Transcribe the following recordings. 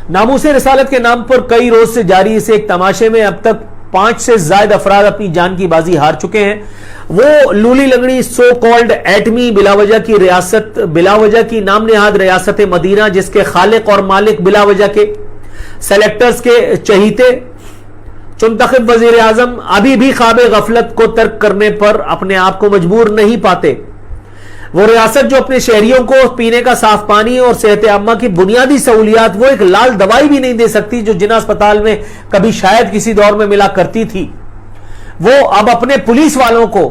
ناموس رسالت کے نام پر کئی روز سے جاری اس ایک تماشے میں اب تک 5 سے زائد افراد اپنی جان کی بازی ہار چکے ہیں. وہ لولی لنگڑی سو کالڈ ایٹمی بلا وجہ کی ریاست، بلا وجہ کی نام نہاد ریاست مدینہ، جس کے خالق اور مالک بلا وجہ کے سلیکٹرز کے چہیتے منتخب وزیر اعظم ابھی بھی خواب غفلت کو ترک کرنے پر اپنے آپ کو مجبور نہیں پاتے. وہ ریاست جو اپنے شہریوں کو پینے کا صاف پانی اور صحت عامہ کی بنیادی سہولیات، وہ ایک لال دوائی بھی نہیں دے سکتی جو جنا اسپتال میں کبھی شاید کسی دور میں ملا کرتی تھی، وہ اب اپنے پولیس والوں کو،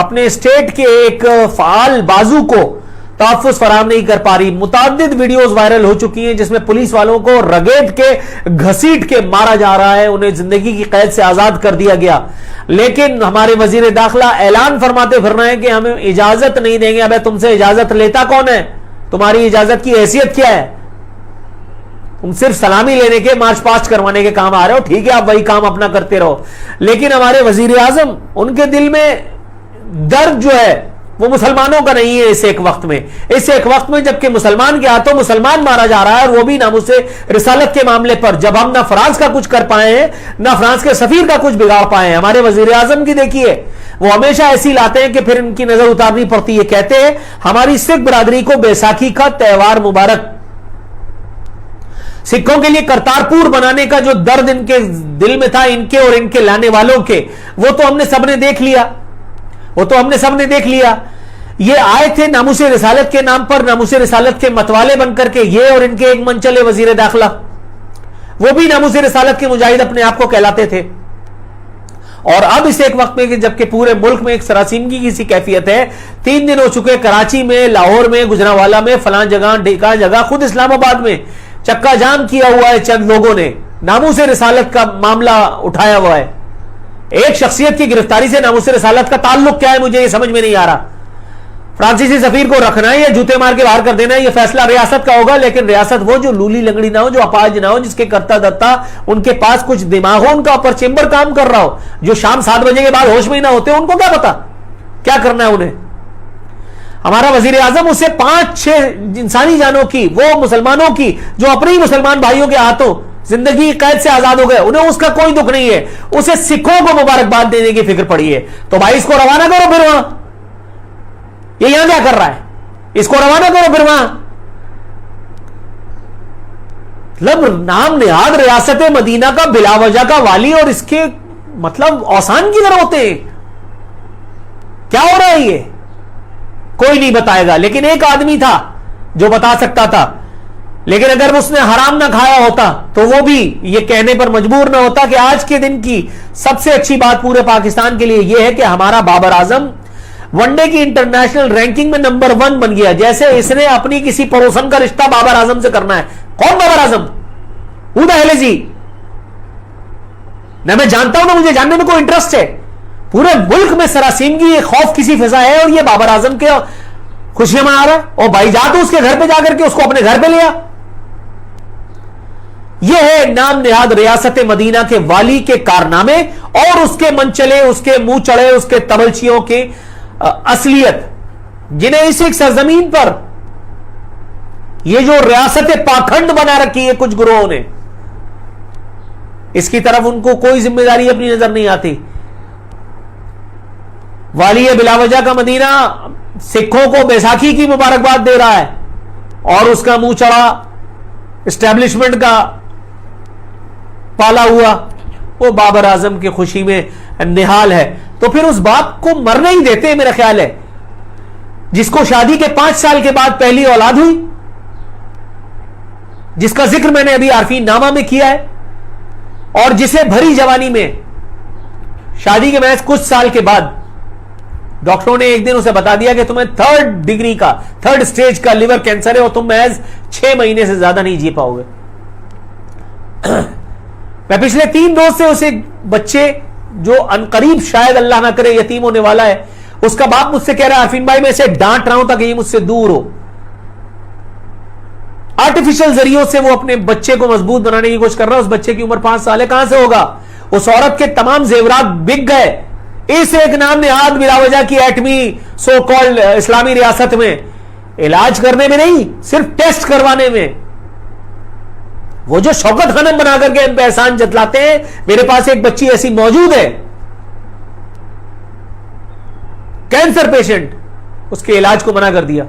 اپنے اسٹیٹ کے ایک فعال بازو کو تحفظ فراہم نہیں کر پا رہی. متعدد ویڈیوز وائرل ہو چکی ہیں جس میں پولیس والوں کو رگیٹ کے گھسیٹ کے مارا جا رہا ہے، انہیں زندگی کی قید سے آزاد کر دیا گیا. لیکن ہمارے وزیر داخلہ اعلان فرماتے پھر رہے ہیں کہ ہمیں اجازت نہیں دیں گے. ابے تم سے اجازت لیتا کون ہے؟ تمہاری اجازت کی حیثیت کیا ہے؟ تم صرف سلامی لینے کے، مارچ پاسٹ کروانے کے کام آ رہے ہو. ٹھیک ہے، آپ وہی کام اپنا کرتے رہو، لیکن ہمارے وزیر اعظم، ان کے دل میں درد جو ہے وہ مسلمانوں کا نہیں ہے. اس ایک وقت میں جبکہ مسلمان کے ہاتھوں مسلمان مارا جا رہا ہے، اور وہ بھی ناموس رسالت کے معاملے پر، جب ہم نہ فرانس کا کچھ کر پائے ہیں نہ فرانس کے سفیر کا کچھ بگاڑ پائے ہیں. ہمارے وزیر اعظم کی دیکھیے، وہ ہمیشہ ایسی لاتے ہیں کہ پھر ان کی نظر اتارنی پڑتی ہے. کہتے ہیں ہماری سکھ برادری کو بیساکھی کا تہوار مبارک. سکھوں کے لیے کرتارپور بنانے کا جو درد ان کے دل میں تھا، ان کے اور ان کے لانے والوں کے، وہ تو ہم نے سب نے دیکھ لیا. یہ آئے تھے ناموس رسالت کے نام پر، ناموس رسالت کے متوالے بن کر کے، یہ اور ان کے ایک منچلے وزیر داخلہ، وہ بھی ناموس رسالت کے مجاہد اپنے آپ کو کہلاتے تھے. اور اب اس ایک وقت میں کہ جبکہ پورے ملک میں ایک سراسیمگی کی سی کیفیت ہے. 3 دن ہو چکے، کراچی میں، لاہور میں، گجرانوالہ میں، فلاں جگہ ڈھیکا جگہ، خود اسلام آباد میں چکا جام کیا ہوا ہے. چند لوگوں نے ناموس رسالت کا معاملہ اٹھایا ہوا ہے. ایک شخصیت کی گرفتاری سے ناموس رسالت کا تعلق کیا ہے، مجھے یہ سمجھ میں نہیں آ رہا. فرانسیسی سفیر کو رکھنا ہے یا جوتے مار کے باہر کر دینا ہے، یہ فیصلہ ریاست کا ہوگا. لیکن ریاست وہ جو لولی لنگڑی نہ ہو، جو اپاہج نہ ہو، جس کے کرتا دتا ان کے پاس کچھ دماغ ہو، ان کا اپر چیمبر کام کر رہا ہو، جو شام 7 بجے کے بعد ہوش میں ہی نہ ہوتے، ان کو کیا پتا کیا کرنا ہے انہیں. ہمارا وزیر اعظم اسے 5-6 انسانی جانوں کی، وہ مسلمانوں کی جو اپنے ہی مسلمان بھائیوں کے ہاتھوں زندگی قید سے آزاد ہو گئے، انہیں اس کا کوئی دکھ نہیں ہے. اسے سکھوں کو مبارکباد دینے کی فکر پڑی ہے. تو بھائی اس کو روانہ کرو پھر وہاں. یہ یہاں کیا کر رہا ہے؟ اس کو روانہ کرو پھر وہاں. مطلب نام نہاد ریاست مدینہ کا بلا وجہ کا والی، اور اس کے مطلب اوسان کی طرح ہوتے ہیں. کیا ہو رہا ہے یہ؟ کوئی نہیں بتائے گا، لیکن ایک آدمی تھا جو بتا سکتا تھا. لیکن اگر اس نے حرام نہ کھایا ہوتا تو وہ بھی یہ کہنے پر مجبور نہ ہوتا کہ آج کے دن کی سب سے اچھی بات پورے پاکستان کے لیے یہ ہے کہ ہمارا بابر اعظم ون ڈے کی انٹرنیشنل رینکنگ میں نمبر 1 بن گیا. جیسے اس نے اپنی کسی پڑوسن کا رشتہ بابر اعظم سے کرنا ہے. کون بابر اعظم؟ ہو دا ہیل از ہی؟ نہ میں جانتا ہوں، نہ مجھے جاننے میں کوئی انٹرسٹ ہے. پورے ملک میں سراسیمگی، خوف کسی فضا ہے، اور یہ بابر اعظم کے خوشیاں منا رہا ہے. اور بھائی جا تو اس کے گھر پہ جا کر کے اس کو اپنے گھر پہ لیا. یہ ہے نام نہاد ریاست مدینہ کے والی کے کارنامے، اور اس کے منچلے، اس کے منہ چڑھے، اس کے تبلچیوں کی اصلیت، جنہیں اس ایک سرزمین پر یہ جو ریاست پاکھنڈ بنا رکھی ہے کچھ گروہوں نے، اس کی طرف ان کو کوئی ذمہ داری اپنی نظر نہیں آتی. والی بلا وجہ کا مدینہ سکھوں کو بیساکھی کی مبارکباد دے رہا ہے، اور اس کا منہ چڑھا اسٹیبلشمنٹ کا پالا ہوا وہ بابر اعظم کی خوشی میں نہال ہے. تو پھر اس باپ کو مرنے ہی دیتے، میرا خیال ہے، جس کو شادی کے 5 سال کے بعد پہلی اولاد ہوئی، جس کا ذکر میں نے ابھی عارفین نامہ میں کیا ہے، اور جسے بھری جوانی میں شادی کے محض کچھ سال کے بعد ڈاکٹروں نے ایک دن اسے بتا دیا کہ تمہیں 3rd ڈگری کا 3rd سٹیج کا لیور کینسر ہے، اور تم محض 6 مہینے سے زیادہ نہیں جی پاؤ گے. میں پچھلے 3 روز سے اسے بچے جو انقریب شاید اللہ نہ کرے یتیم ہونے والا ہے، اس کا باپ مجھ سے کہہ رہا ہے عارفین بھائی میں اسے ڈانٹ رہا ہوں تاکہ یہ مجھ سے دور ہو. آرٹیفیشل ذریعوں سے وہ اپنے بچے کو مضبوط بنانے کی کوشش کر رہا ہے. اس بچے کی عمر 5 سال ہے، کہاں سے ہوگا؟ اس عورت کے تمام زیورات بک گئے اس ایک نام نہاد بلا وجہ کی ایٹمی سو کالڈ اسلامی ریاست میں. علاج کرنے میں نہیں، صرف ٹیسٹ کروانے میں. وہ جو شوکت خانم بنا کر کے ان پہ احسان جتلاتے ہیں. میرے پاس ایک بچی ایسی موجود ہے, کینسر پیشنٹ, اس کے علاج کو منع کر دیا,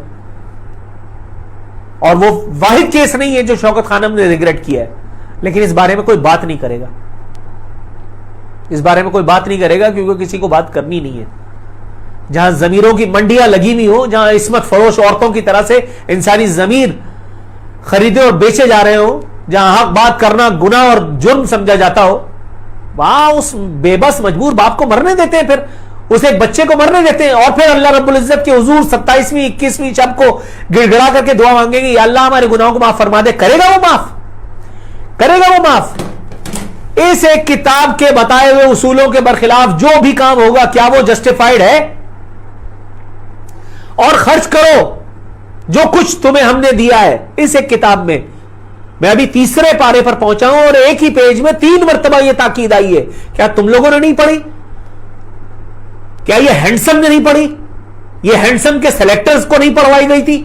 اور وہ واحد کیس نہیں ہے جو شوکت خانم نے ریگریٹ کیا ہے, لیکن اس بارے میں کوئی بات نہیں کرے گا, اس بارے میں کوئی بات نہیں کرے گا, کیونکہ کسی کو بات کرنی نہیں ہے. جہاں ضمیروں کی منڈیاں لگی ہوئی ہوں, جہاں عصمت فروش عورتوں کی طرح سے انسانی ضمیر خریدے اور بیچے جا رہے ہوں, جہاں حق بات کرنا گناہ اور جرم سمجھا جاتا ہو, وہاں اس بے بس مجبور باپ کو مرنے دیتے ہیں, پھر اس ایک بچے کو مرنے دیتے ہیں, اور پھر اللہ رب العزت کے حضور 27ویں 21ویں شب کو گڑ گڑا کر کے دعا مانگیں گے, یا اللہ ہمارے گناہوں کو معاف فرما دے. کرے گا وہ معاف؟ کرے گا وہ معاف؟ اس ایک کتاب کے بتائے ہوئے اصولوں کے برخلاف جو بھی کام ہوگا, کیا وہ جسٹیفائیڈ ہے؟ اور خرچ کرو جو کچھ تمہیں ہم نے دیا ہے اس ایک کتاب میں. میں ابھی 3 پارے پر پہنچا ہوں, اور ایک ہی پیج میں 3 مرتبہ یہ تاکید آئی ہے. کیا تم لوگوں نے نہیں پڑھی؟ کیا یہ ہینڈسم نے نہیں پڑھی؟ یہ ہینڈسم کے سلیکٹرز کو نہیں پڑھوائی گئی تھی؟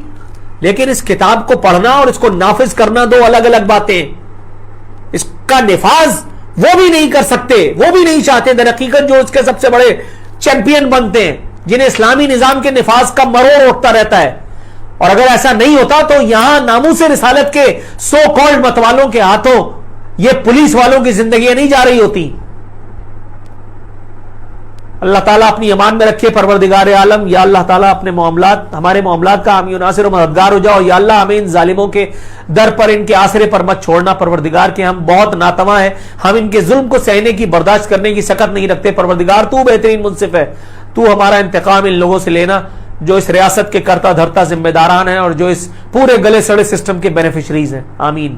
لیکن اس کتاب کو پڑھنا اور اس کو نافذ کرنا دو الگ الگ باتیں. اس کا نفاذ وہ بھی نہیں کر سکتے, وہ بھی نہیں چاہتے. در حقیقت جو اس کے سب سے بڑے چیمپئن بنتے ہیں, جنہیں اسلامی نظام کے نفاذ کا مرور اٹھتا رہتا ہے. اور اگر ایسا نہیں ہوتا تو یہاں ناموس رسالت کے سو کالڈ متوالوں کے ہاتھوں یہ پولیس والوں کی زندگیاں نہیں جا رہی ہوتی. اللہ تعالیٰ اپنی امان میں رکھے پروردگار عالم. یا اللہ تعالیٰ اپنے معاملات, ہمارے معاملات کا حامی و ناصر و مددگار ہو جاؤ. یا اللہ ہمیں ان ظالموں کے در پر, ان کے آسرے پر مت چھوڑنا پروردگار, کے ہم بہت ناتواں ہیں, ہم ان کے ظلم کو سہنے کی, برداشت کرنے کی سکت نہیں رکھتے. پروردگار تو بہترین منصف ہے, تو ہمارا انتقام ان لوگوں سے لینا جو اس ریاست کے کرتا دھرتا ذمہ داران ہیں, اور جو اس پورے گلے سڑے سسٹم کے بینیفیشریز ہیں. آمین.